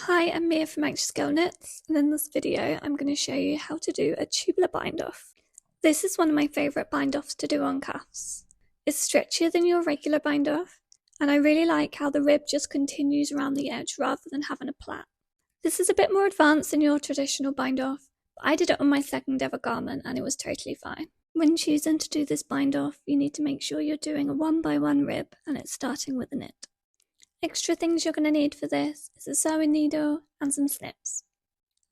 Hi, I'm Mia from Anxious Girl Knits, and in this video I'm going to show you how to do a tubular bind off. This is one of my favourite bind offs to do on cuffs. It's stretchier than your regular bind off, and I really like how the rib just continues around the edge rather than having a plait. This is a bit more advanced than your traditional bind off, but I did it on my second ever garment and it was totally fine. When choosing to do this bind off, you need to make sure you're doing a 1x1 rib and it's starting with a knit. Extra things you're going to need for this is a sewing needle and some snips.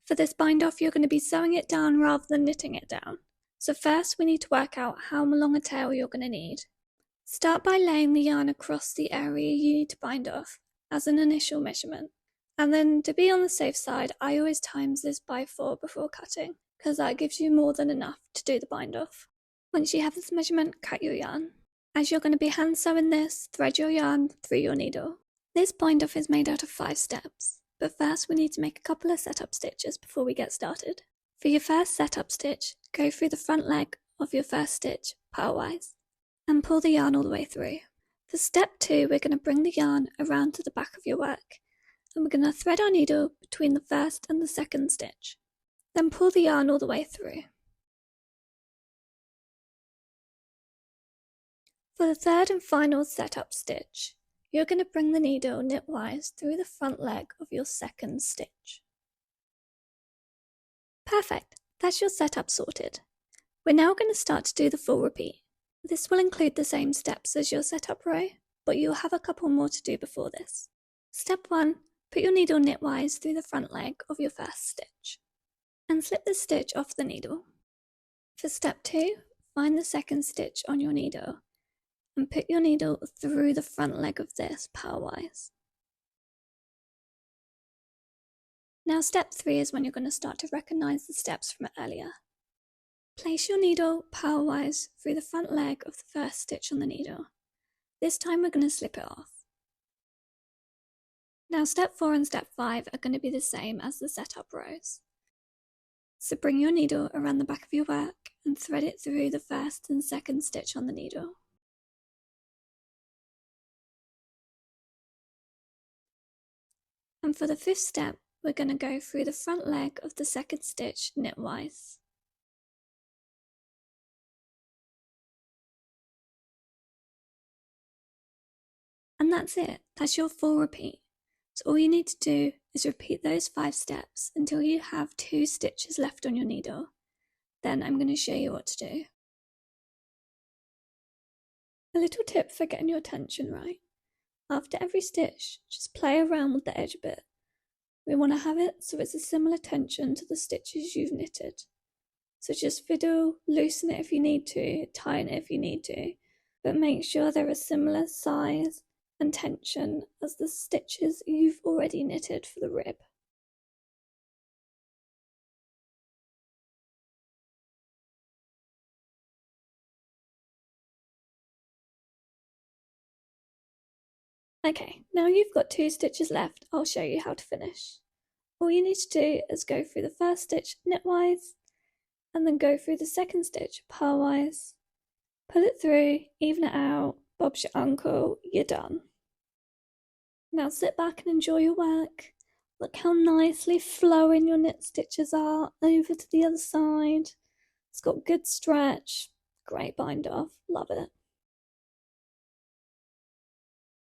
For this bind off, you're going to be sewing it down rather than knitting it down. So first we need to work out how long a tail you're going to need. Start by laying the yarn across the area you need to bind off as an initial measurement. And then to be on the safe side, I always times this by 4 before cutting, because that gives you more than enough to do the bind off. Once you have this measurement, cut your yarn. As you're going to be hand sewing this, thread your yarn through your needle. This bind off is made out of 5 steps, but first we need to make a couple of setup stitches before we get started. For your first setup stitch, go through the front leg of your first stitch purlwise and pull the yarn all the way through. For step 2, we're going to bring the yarn around to the back of your work and we're going to thread our needle between the first and the second stitch. Then pull the yarn all the way through. For the third and final setup stitch, you're going to bring the needle knitwise through the front leg of your second stitch. Perfect, that's your setup sorted. We're now going to start to do the full repeat. This will include the same steps as your setup row, but you'll have a couple more to do before this. Step 1, put your needle knitwise through the front leg of your first stitch, and slip the stitch off the needle. For step 2, find the second stitch on your needle, and put your needle through the front leg of this purlwise. Now step 3 is when you're going to start to recognise the steps from earlier. Place your needle purlwise through the front leg of the first stitch on the needle. This time we're going to slip it off. Now step 4 and step 5 are going to be the same as the setup rows. So bring your needle around the back of your work and thread it through the first and second stitch on the needle. And for the 5th step, we're going to go through the front leg of the second stitch knitwise. And that's it, that's your full repeat. So all you need to do is repeat those 5 steps until you have 2 stitches left on your needle. Then I'm going to show you what to do. A little tip for getting your tension right. After every stitch, just play around with the edge a bit. We want to have it so it's a similar tension to the stitches you've knitted. So just fiddle, loosen it if you need to, tighten it if you need to, but make sure they're a similar size and tension as the stitches you've already knitted for the rib. Okay, now you've got 2 stitches left, I'll show you how to finish. All you need to do is go through the first stitch knitwise, and then go through the second stitch purlwise, pull it through, even it out, Bob's your uncle, you're done. Now sit back and enjoy your work. Look how nicely flowing your knit stitches are over to the other side. It's got good stretch, great bind off, love it.